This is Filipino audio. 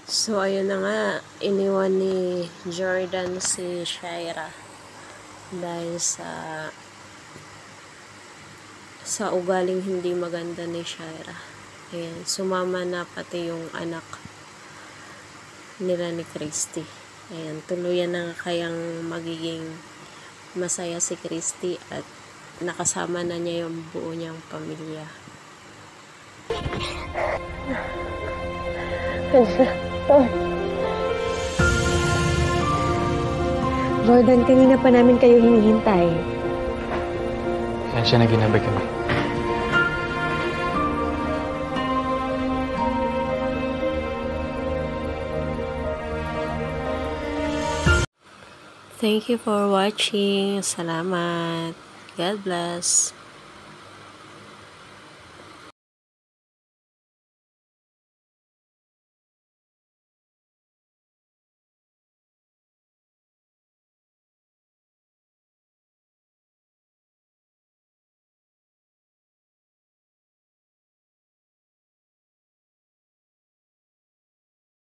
So, ayun na nga, iniwan ni Jordan si Shaira dahil sa ugaling hindi maganda ni Shaira. Ayan, sumama na pati yung anak nila ni Christy. Ayan, tuluyan na kayang magiging masaya si Christy at nakasama na niya yung buo niyang pamilya. Jordan, kanina pa namin kayo hinihintay. Kaya siya na ginabay kami. Thank you for watching. Salamat. God bless.